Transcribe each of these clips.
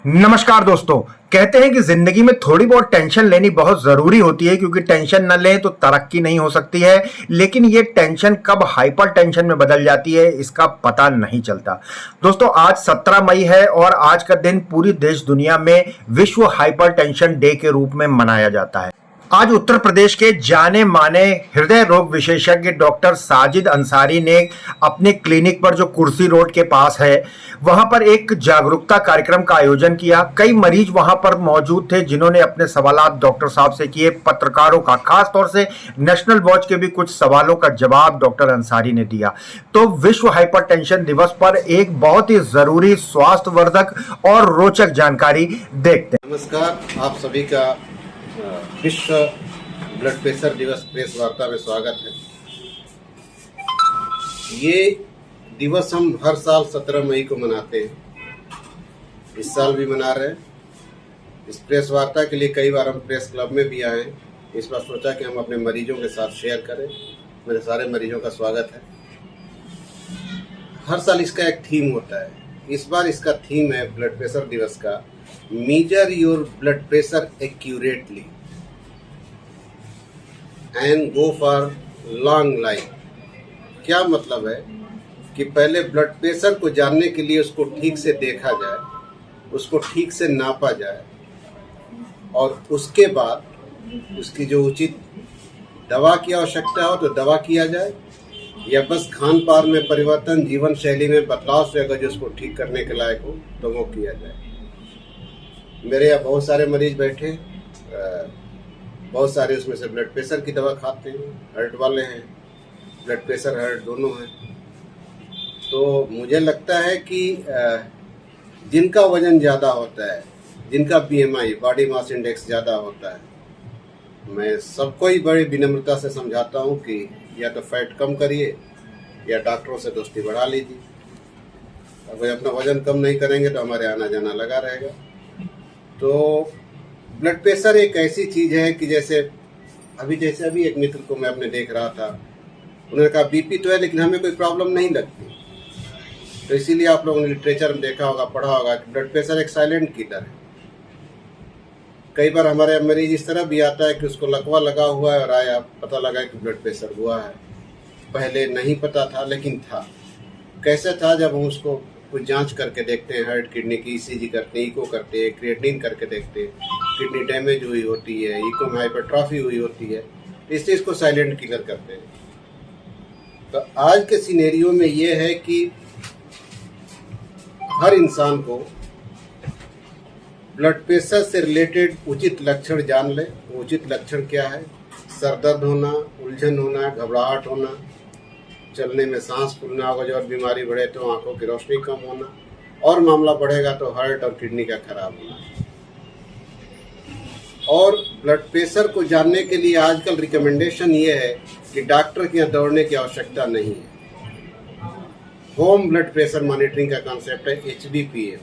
नमस्कार दोस्तों। कहते हैं कि जिंदगी में थोड़ी बहुत टेंशन लेनी बहुत जरूरी होती है, क्योंकि टेंशन न लें तो तरक्की नहीं हो सकती है। लेकिन ये टेंशन कब हाइपर टेंशन में बदल जाती है इसका पता नहीं चलता। दोस्तों, आज 17 मई है और आज का दिन पूरी देश दुनिया में विश्व हाइपर टेंशन डे के रूप में मनाया जाता है। आज उत्तर प्रदेश के जाने माने हृदय रोग विशेषज्ञ डॉक्टर साजिद अंसारी ने अपने क्लिनिक पर, जो कुर्सी रोड के पास है, वहां पर एक जागरूकता कार्यक्रम का आयोजन किया। कई मरीज वहां पर मौजूद थे जिन्होंने अपने सवालात डॉक्टर साहब से किए। पत्रकारों का, खास तौर से नेशनल वॉच के भी कुछ सवालों का जवाब डॉक्टर अंसारी ने दिया। तो विश्व हाइपरटेंशन दिवस पर एक बहुत ही जरूरी स्वास्थ्यवर्धक और रोचक जानकारी देखते हैं। नमस्कार, आप सभी का विश्व ब्लड प्रेशर दिवस प्रेस वार्ता में स्वागत है। ये दिवस हम हर साल 17 मई को मनाते हैं। इस साल भी मना रहे हैं। इस प्रेस वार्ता के लिए कई बार हम प्रेस क्लब में भी आए हैं। इस बार सोचा कि हम अपने मरीजों के साथ शेयर करें। मेरे सारे मरीजों का स्वागत है। हर साल इसका एक थीम होता है। इस बार इसका थीम है ब्लड प्रेशर दिवस का, major your blood pressure accurately and go for long life. क्या मतलब है कि पहले ब्लड प्रेशर को जानने के लिए उसको ठीक से देखा जाए, उसको ठीक से नापा जाए और उसके बाद उसकी जो उचित दवा की आवश्यकता हो तो दवा किया जाए, या बस खान पान में परिवर्तन, जीवन शैली में बदलाव से अगर जो उसको ठीक करने के लायक हो तो वो किया जाए। मेरे यहाँ बहुत सारे मरीज बैठे, बहुत सारे उसमें से ब्लड प्रेशर की दवा खाते हैं, हार्ट वाले हैं, ब्लड प्रेशर हार्ट दोनों हैं। तो मुझे लगता है कि जिनका वजन ज़्यादा होता है, जिनका BMI बॉडी मास इंडेक्स ज़्यादा होता है, मैं सबको ही बड़ी विनम्रता से समझाता हूँ कि या तो फैट कम करिए या डॉक्टरों से दोस्ती बढ़ा लीजिए। अगर अपना वजन कम नहीं करेंगे तो हमारे आना जाना लगा रहेगा। तो ब्लड प्रेशर एक ऐसी चीज़ है कि जैसे अभी एक मित्र को मैं अपने देख रहा था, उन्होंने कहा BP तो है लेकिन हमें कोई प्रॉब्लम नहीं लगती। तो इसीलिए आप लोगों ने लिटरेचर में देखा होगा, पढ़ा होगा कि ब्लड प्रेशर एक साइलेंट किलर है। कई बार हमारे मरीज इस तरह भी आता है कि उसको लकवा लगा हुआ है और आया, पता लगा कि ब्लड प्रेशर हुआ है। पहले नहीं पता था लेकिन था। कैसे था? जब हम उसको कुछ जांच करके देखते हैं, हार्ट, किडनी की ECG करते हैं, इको करते हैं, क्रिएटिनिन करके देखते हैं, किडनी डैमेज हुई होती है, इको में हाइपरट्रॉफी हुई होती है, इससे इसको साइलेंट किलर करते हैं। तो आज के सिनेरियो में ये है कि हर इंसान को ब्लड प्रेशर से रिलेटेड उचित लक्षण जान ले। उचित लक्षण क्या है? सर दर्द होना, उलझन होना, घबराहट होना, चलने में सांस फूलना, अगर और बीमारी बढ़े तो आंखों की रोशनी कम होना, और मामला बढ़ेगा तो हार्ट और किडनी का खराब होना। और ब्लड प्रेशर को जानने के लिए आजकल रिकमेंडेशन ये है कि डॉक्टर के यहाँ दौड़ने की आवश्यकता नहीं है। होम ब्लड प्रेशर मॉनिटरिंग का कॉन्सेप्ट है HBPA,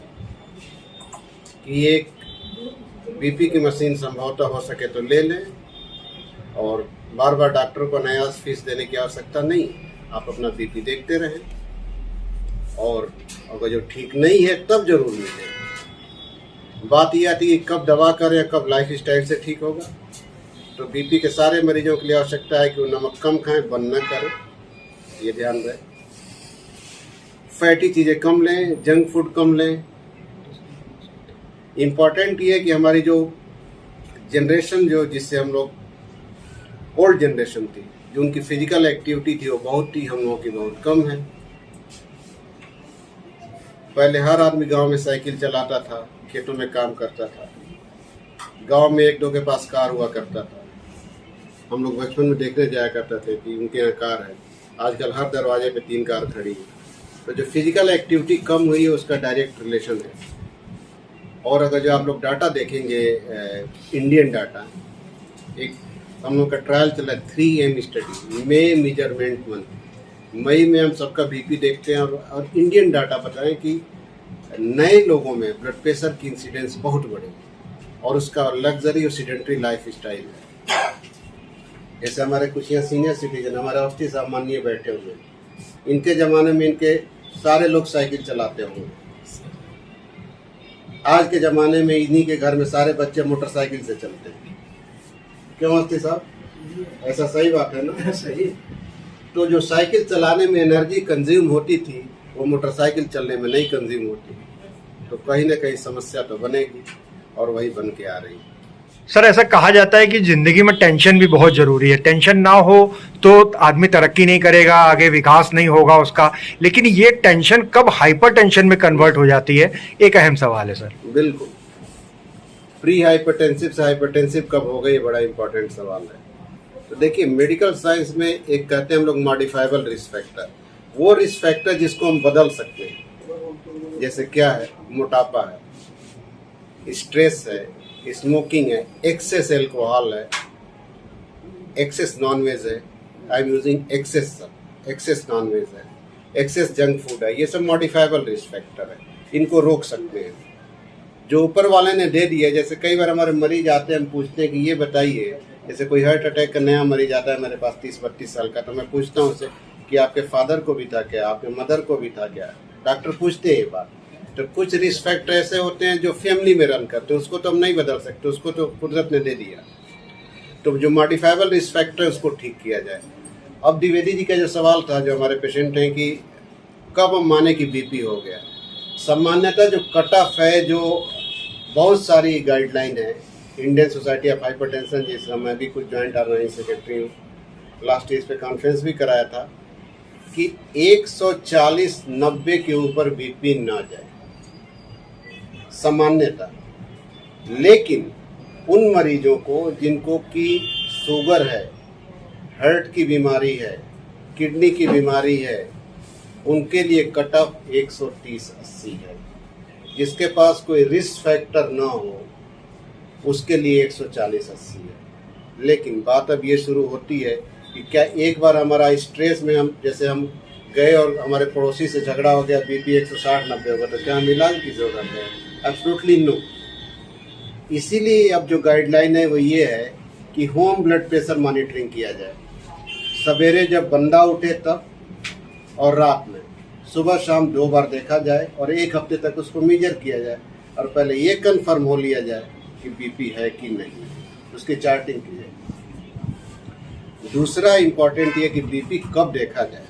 कि एक BP की मशीन संभवतः हो सके तो ले लें और बार बार डॉक्टर को नया फीस देने की आवश्यकता नहीं। आप अपना BP देखते रहें और अगर जो ठीक नहीं है तब जरूर मिलें। बात यह आती है कि कब दवा करें, कब लाइफ स्टाइल से ठीक होगा। तो BP के सारे मरीजों के लिए आवश्यकता है कि वो नमक कम खाएं, बंद न करें, ये ध्यान रहे। फैटी चीज़ें कम लें, जंक फूड कम लें। इम्पॉर्टेंट ये है कि हमारी जो जनरेशन, जो जिससे हम लोग ओल्ड जनरेशन थी, जो उनकी फिजिकल एक्टिविटी थी वो बहुत थी, हम लोगों की बहुत कम है। पहले हर आदमी गांव में साइकिल चलाता था, खेतों में काम करता था, गांव में एक दो के पास कार हुआ करता था। हम लोग बचपन में देखने जाया करते थे कि उनके यहाँ कार है। आजकल हर दरवाजे पे 3 कार खड़ी है। तो जो फिजिकल एक्टिविटी कम हुई है उसका डायरेक्ट रिलेशन है। और अगर जो आप लोग डाटा देखेंगे, इंडियन डाटा, एक हम लोग का ट्रायल चला 3M स्टडी, मई मेजरमेंट मंथ। मई में हम सबका BP देखते हैं और इंडियन डाटा बताएं कि नए लोगों में ब्लड प्रेशर की इंसिडेंस बहुत बढ़े और उसका लग्जरी और सीडेंटरी लाइफ स्टाइल है। जैसे हमारे कुछ यहाँ सीनियर सिटीजन, हमारे अवस्थी साहब माननीय बैठे हुए, इनके ज़माने में इनके सारे लोग साइकिल चलाते होंगे। आज के ज़माने में इन्हीं के घर में सारे बच्चे मोटरसाइकिल से चलते हैं। क्यों मस्ती साहब, ऐसा सही बात है ना? सही। तो जो साइकिल चलाने में एनर्जी कंज्यूम होती थी वो मोटरसाइकिल चलने में नहीं कंज्यूम होती, तो कहीं ना कहीं समस्या तो बनेगी और वही बन के आ रही है। सर ऐसा कहा जाता है कि जिंदगी में टेंशन भी बहुत जरूरी है, टेंशन ना हो तो आदमी तरक्की नहीं करेगा, आगे विकास नहीं होगा उसका, लेकिन ये टेंशन कब हाइपर टेंशन में कन्वर्ट हो जाती है, एक अहम सवाल है सर। बिल्कुल, प्री हाइपरटेंसिव से हाइपरटेंसिव कब हो गई, ये बड़ा इंपॉर्टेंट सवाल है। तो देखिए, मेडिकल साइंस में एक कहते हैं हम लोग मॉडिफाइबल रिस्क फैक्टर, वो रिस्क फैक्टर जिसको हम बदल सकते हैं। जैसे क्या है, मोटापा है, स्ट्रेस है, स्मोकिंग है, एक्सेस एल्कोहल है, एक्सेस नॉनवेज है, I am using excess nonveg है, एक्सेस जंक फूड है, ये सब मॉडिफाइबल रिस्क फैक्टर है, इनको रोक सकते हैं। जो ऊपर वाले ने दे दिया, जैसे कई बार हमारे मरीज आते हैं, हम पूछते हैं कि ये बताइए, जैसे कोई हार्ट अटैक का नया मरीज आता है मेरे पास 30-32 साल का, तो मैं पूछता हूँ उससे कि आपके फादर को भी था क्या, आपके मदर को भी था क्या? डॉक्टर पूछते हैं ये बात। तो कुछ रिस्क फैक्टर ऐसे होते हैं जो फैमिली में रन करते हैं, उसको तो हम नहीं बदल सकते, उसको तो कुदरत ने दे दिया। तो जो मॉडिफाइबल रिस्क फैक्टर है उसको ठीक किया जाए। अब द्विवेदी जी का जो सवाल था, जो हमारे पेशेंट हैं, कि कब हम माने कि बीपी हो गया। सामान्यतः जो कट ऑफ है, जो बहुत सारी गाइडलाइन है, इंडियन सोसाइटी ऑफ हाइपरटेंशन, जिसका मैं भी कुछ जॉइंट ऑर्गेनाइजिंग सेक्रेटरी हूँ, लास्ट ईयर पे कॉन्फ्रेंस भी कराया था, कि 140/90 के ऊपर बीपी ना जाए सामान्यतः। लेकिन उन मरीजों को जिनको कि शुगर है, हार्ट की बीमारी है, किडनी की बीमारी है, उनके लिए कट ऑफ 130/80 है। जिसके पास कोई रिस्क फैक्टर ना हो उसके लिए 140/80 है। लेकिन बात अब ये शुरू होती है कि क्या एक बार हमारा स्ट्रेस में हम, जैसे हम गए और हमारे पड़ोसी से झगड़ा हो गया, बीपी 160/90 होगा, तो क्या हम इलाज की जरूरत है? Absolutely no. इसीलिए अब जो गाइडलाइन है वो ये है कि होम ब्लड प्रेशर मॉनिटरिंग किया जाए। सवेरे जब बंदा उठे तब, और रात में, सुबह शाम 2 बार देखा जाए और 1 हफ्ते तक उसको मेजर किया जाए, और पहले ये कंफर्म हो लिया जाए कि बीपी है कि नहीं, उसकी चार्टिंग की जाए। दूसरा इम्पॉर्टेंट ये कि बीपी कब देखा जाए।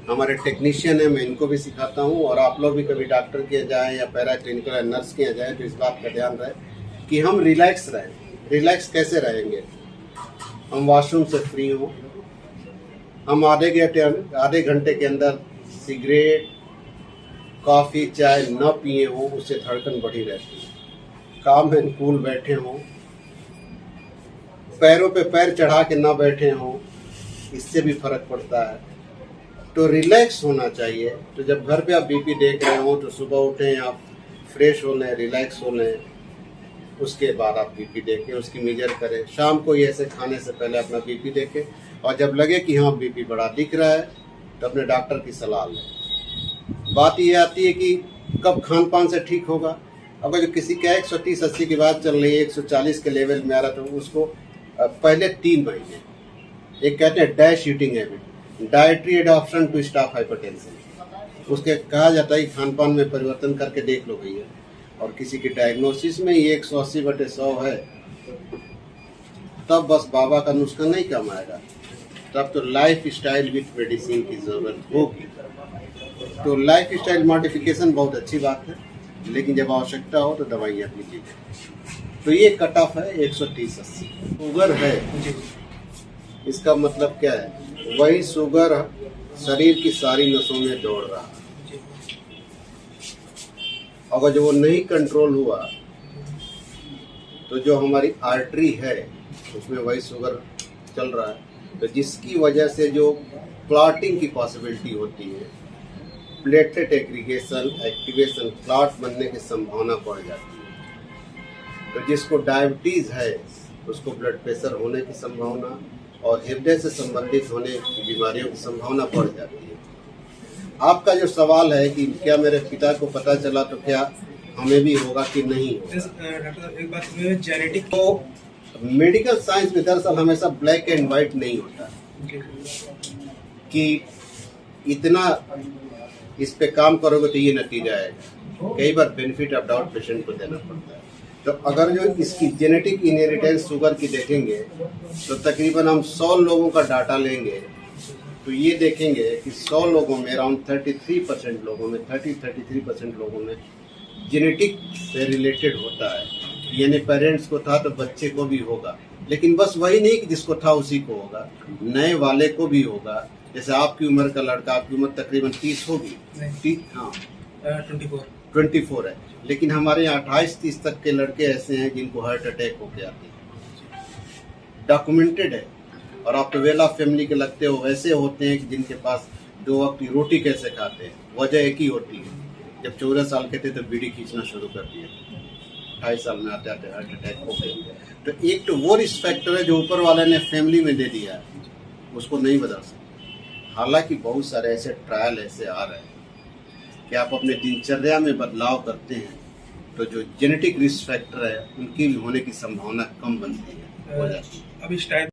हमारे टेक्नीशियन है, मैं इनको भी सिखाता हूँ, और आप लोग भी कभी डॉक्टर के जाएँ या पैरा क्लिनिकल या नर्स के जाएँ तो इस बात का ध्यान रहे कि हम रिलैक्स रहें। रिलैक्स कैसे रहेंगे? हम वॉशरूम से फ्री हों, हम आधे घंटे के अंदर सिगरेट, कॉफ़ी, चाय न पिए हों, उससे धड़कन बढ़ी रहती है। काम एंड कूल बैठे हों, पैरों पे पैर चढ़ा के ना बैठे हों, इससे भी फर्क पड़ता है। तो रिलैक्स होना चाहिए। तो जब घर पे आप बीपी देख रहे हो तो सुबह उठें, आप फ्रेश हो लें, रिलैक्स हो लें, उसके बाद आप बीपी देखें, उसकी मेजर करें। शाम को ऐसे खाने से पहले अपना बीपी देखें, और जब लगे कि हाँ बीपी बड़ा दिख रहा है तो अपने डॉक्टर की सलाह लें। बात ये आती है कि कब खान पान से ठीक होगा। अगर जो किसी का 130/80 की बात चल रही है, 140 के लेवल में आ रहा, तो उसको पहले 3 महीने, एक कहते हैं DASH eating habit, dietary adoption to stop hypertension, उसके कहा जाता है कि खान पान में परिवर्तन करके देख लो भैया। और किसी की डायग्नोसिस में ये 180/100 है, तब बस बाबा का नुस्खा नहीं काम आएगा, तब तो लाइफ स्टाइल विथ मेडिसिन की जरूरत होगी। तो लाइफ स्टाइल मॉडिफिकेशन बहुत अच्छी बात है, लेकिन जब आवश्यकता हो तो दवाइयाँ भी लीजिए। तो ये कट ऑफ है 130/80। शुगर है, इसका मतलब क्या है? वही शुगर शरीर की सारी नसों में दौड़ रहा है। अगर जो वो नहीं कंट्रोल हुआ तो जो हमारी आर्टरी है उसमें वही शुगर चल रहा है, तो जिसकी वजह से जो क्लॉटिंग की पॉसिबिलिटी होती है, प्लेटलेट एग्रीगेशन, एक्टिवेशन, क्लॉट बनने की संभावना बढ़ जाती है। तो जिसको डायबिटीज़ है उसको ब्लड प्रेशर होने की संभावना और हृदय से संबंधित होने की बीमारियों की संभावना बढ़ जाती है। आपका जो सवाल है कि क्या मेरे पिता को पता चला तो क्या हमें भी होगा कि नहीं होगा? डॉक्टर एक बात में जेनेटिक, तो मेडिकल साइंस में दरअसल हमेशा ब्लैक एंड वाइट नहीं होता कि इतना इस पे काम करोगे तो ये नतीजा आएगा। कई बार बेनिफिट ऑफ डाउट पेशेंट को देना पड़ता है। तो अगर जो इसकी जेनेटिक इनहेरिटेंस शुगर की देखेंगे तो तकरीबन हम 100 लोगों का डाटा लेंगे तो ये देखेंगे कि 100 लोगों में अराउंड 33% लोगों में 33% लोगों में जेनेटिक से रिलेटेड होता है। यानी पेरेंट्स को था तो बच्चे को भी होगा, लेकिन बस वही नहीं कि जिसको था उसी को होगा, नए वाले को भी होगा। जैसे आपकी उम्र का लड़का, आपकी उम्र तकरीबन 30 होगी, हाँ 24 है, लेकिन हमारे यहाँ 28-30 तक के लड़के ऐसे हैं जिनको हार्ट अटैक होके आते हैं, डॉक्यूमेंटेड है। और आप तो वेल ऑफ फैमिली के लगते हो, वैसे होते हैं कि जिनके पास 2 वक्त की रोटी कैसे खाते हैं, वजह एक ही होती है, जब 14 साल के थे तो बीड़ी खींचना शुरू कर दिया, 28 साल में आते आते हार्ट अटैक हो गए। तो एक तो वो रिस्क फैक्टर है जो ऊपर वाले ने फैमिली में दे दिया है, उसको नहीं बदल सकते। हालांकि बहुत सारे ऐसे ट्रायल ऐसे आ रहे हैं कि आप अपने दिनचर्या में बदलाव करते हैं तो जो जेनेटिक रिस्क फैक्टर है उनकी भी होने की संभावना कम बनती है, हो जाती है। अब इस टाइप